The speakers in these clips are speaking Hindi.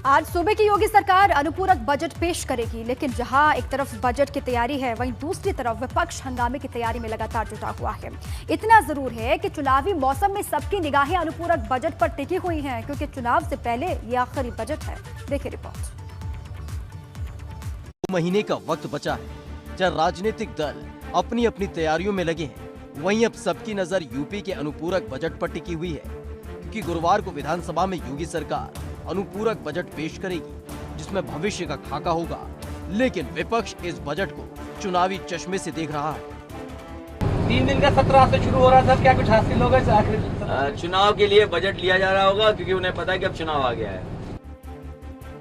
आज सुबह की योगी सरकार अनुपूरक बजट पेश करेगी, लेकिन जहां एक तरफ बजट की तैयारी है, वहीं दूसरी तरफ विपक्ष हंगामे की तैयारी में लगातार जुटा हुआ है। इतना जरूर है कि चुनावी मौसम में सबकी निगाहें अनुपूरक बजट पर टिकी हुई हैं, क्योंकि चुनाव से पहले ये आखिरी बजट है। देखिए रिपोर्ट। 2 महीने का वक्त बचा है, जब राजनीतिक दल अपनी अपनी तैयारियों में लगे हैं। वहीं अब सबकी नजर यूपी के अनुपूरक बजट पर टिकी हुई है, क्योंकि गुरुवार को विधानसभा में योगी सरकार अनुपूरक बजट पेश करेगी, जिसमें भविष्य का खाका होगा। लेकिन विपक्ष इस बजट को चुनावी चश्मे से देख रहा है। 3 दिन का सत्र आज से शुरू हो रहा था, क्या कुछ हासिल होगा इस आखिरी चुनाव के लिए बजट लिया जा रहा होगा, क्योंकि उन्हें पता है कि अब चुनाव आ गया है।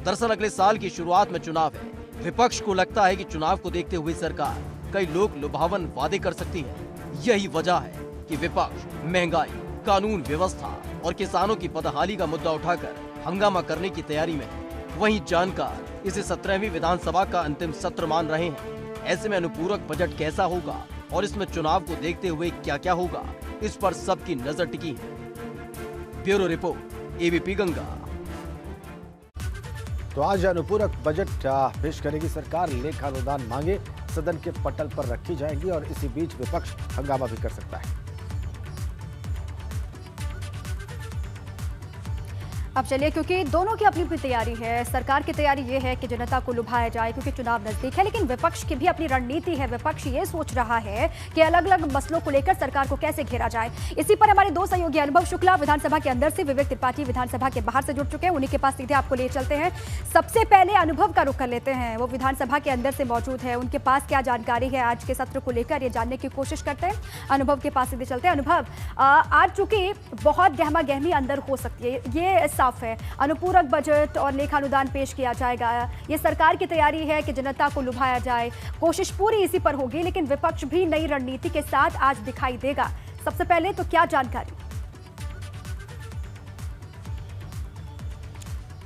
दरअसल अगले साल की शुरुआत में चुनाव है। विपक्ष को लगता है कि चुनाव को देखते हुए सरकार कई लोग लुभावन वादे कर सकती है। यही वजह है कि विपक्ष महंगाई, कानून व्यवस्था और किसानों की बदहाली का मुद्दा उठाकर हंगामा करने की तैयारी में है। वहीं जानकार इसे 17वीं विधानसभा का अंतिम सत्र मान रहे हैं। ऐसे में अनुपूरक बजट कैसा होगा और इसमें चुनाव को देखते हुए क्या क्या होगा, इस पर सबकी नजर टिकी है। Bureau report, ABP Ganga. तो आज अनुपूरक बजट पेश करेगी सरकार। लेखा अनुदान मांगे सदन के पटल पर रखी जाएंगी और इसी बीच विपक्ष हंगामा भी कर सकता है। अब चलिए, क्योंकि दोनों की अपनी अपनी तैयारी है। सरकार की तैयारी ये है कि जनता को लुभाया जाए, क्योंकि चुनाव नजदीक है, लेकिन विपक्ष की भी अपनी रणनीति है। विपक्ष ये सोच रहा है कि अलग अलग मसलों को लेकर सरकार को कैसे घेरा जाए। इसी पर हमारे 2 सहयोगी अनुभव शुक्ला विधानसभा के अंदर से, विवेक त्रिपाठी विधानसभा के बाहर से जुड़ चुके हैं। उन्हीं के पास सीधे आपको ले चलते हैं। सबसे पहले अनुभव का रुख कर लेते हैं। वो विधानसभा के अंदर से मौजूद है, उनके पास क्या जानकारी है आज के सत्र को लेकर, ये जानने की कोशिश करते हैं। अनुभव के पास सीधे चलते हैं। अनुभव, आज चूंकि बहुत गहमा गहमी अंदर हो सकती है, ये साफ है। अनुपूरक बजट और लेखा अनुदान पेश किया जाएगा। ये सरकार की तैयारी है कि जनता को लुभाया जाए। कोशिश पूरी इसी पर होगी, लेकिन विपक्ष भी नई रणनीति के साथ आज दिखाई देगा। सबसे पहले तो क्या जानकारी?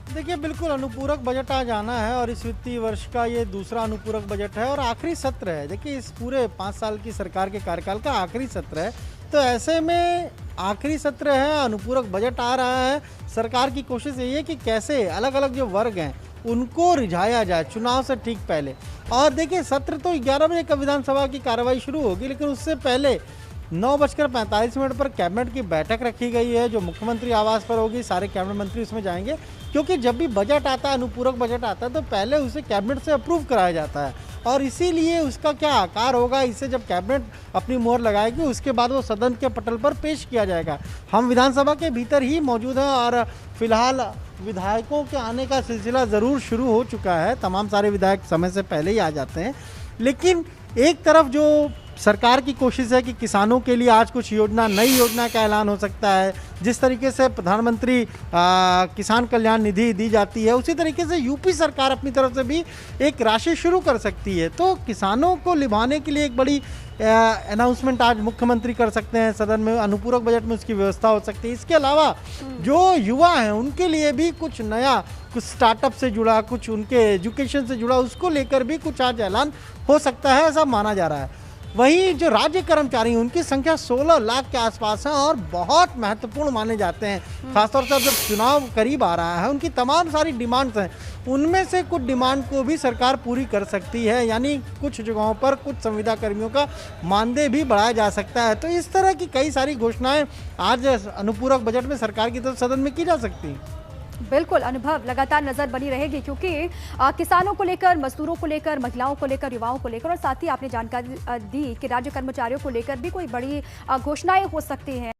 देखिए, बिल्कुल अनुपूरक बजट आज आना है और इस वित्तीय वर्ष का ये दूसरा अनुपूरक बजट है और आखिरी सत्र है। देखिए, इस पूरे 5 साल की सरकार के कार्यकाल का आखिरी सत्र है, तो ऐसे में आखिरी सत्र है, अनुपूरक बजट आ रहा है। सरकार की कोशिश यही है कि कैसे अलग अलग जो वर्ग हैं उनको रिझाया जाए चुनाव से ठीक पहले। और देखिए, सत्र तो 11 बजे का विधानसभा की कार्रवाई शुरू होगी, लेकिन उससे पहले 9:45 पर कैबिनेट की बैठक रखी गई है, जो मुख्यमंत्री आवास पर होगी। सारे कैबिनेट मंत्री उसमें जाएंगे, क्योंकि जब भी बजट आता है, अनुपूरक बजट आता है, तो पहले उसे कैबिनेट से अप्रूव कराया जाता है। और इसीलिए उसका क्या आकार होगा, इसे जब कैबिनेट अपनी मोहर लगाएगी, उसके बाद वो सदन के पटल पर पेश किया जाएगा। हम विधानसभा के भीतर ही मौजूद हैं और फिलहाल विधायकों के आने का सिलसिला ज़रूर शुरू हो चुका है। तमाम सारे विधायक समय से पहले ही आ जाते हैं, लेकिन एक तरफ जो सरकार की कोशिश है कि किसानों के लिए आज कुछ योजना, नई योजना का ऐलान हो सकता है। जिस तरीके से प्रधानमंत्री किसान कल्याण निधि दी जाती है, उसी तरीके से यूपी सरकार अपनी तरफ से भी एक राशि शुरू कर सकती है। तो किसानों को लिभाने के लिए एक बड़ी अनाउंसमेंट आज मुख्यमंत्री कर सकते हैं सदन में। अनुपूरक बजट में उसकी व्यवस्था हो सकती है। इसके अलावा जो युवा हैं उनके लिए भी कुछ नया, कुछ स्टार्टअप से जुड़ा, कुछ उनके एजुकेशन से जुड़ा, उसको लेकर भी कुछ आज ऐलान हो सकता है, ऐसा माना जा रहा है। वहीं जो राज्य कर्मचारी हैं उनकी संख्या 16 लाख के आसपास है और बहुत महत्वपूर्ण माने जाते हैं। खासतौर से जब चुनाव करीब आ रहा है, उनकी तमाम सारी डिमांड्स हैं, उनमें से कुछ डिमांड को भी सरकार पूरी कर सकती है। यानी कुछ जगहों पर कुछ संविदा कर्मियों का मानदेय भी बढ़ाया जा सकता है। तो इस तरह की कई सारी घोषणाएं आज अनुपूरक बजट में सरकार की तरफ सदन में की जा सकती हैं। बिल्कुल अनुभव, लगातार नजर बनी रहेगी, क्योंकि किसानों को लेकर, मजदूरों को लेकर, महिलाओं को लेकर, युवाओं को लेकर, और साथ ही आपने जानकारी दी कि राज्य कर्मचारियों को लेकर भी कोई बड़ी घोषणाएं हो सकती हैं।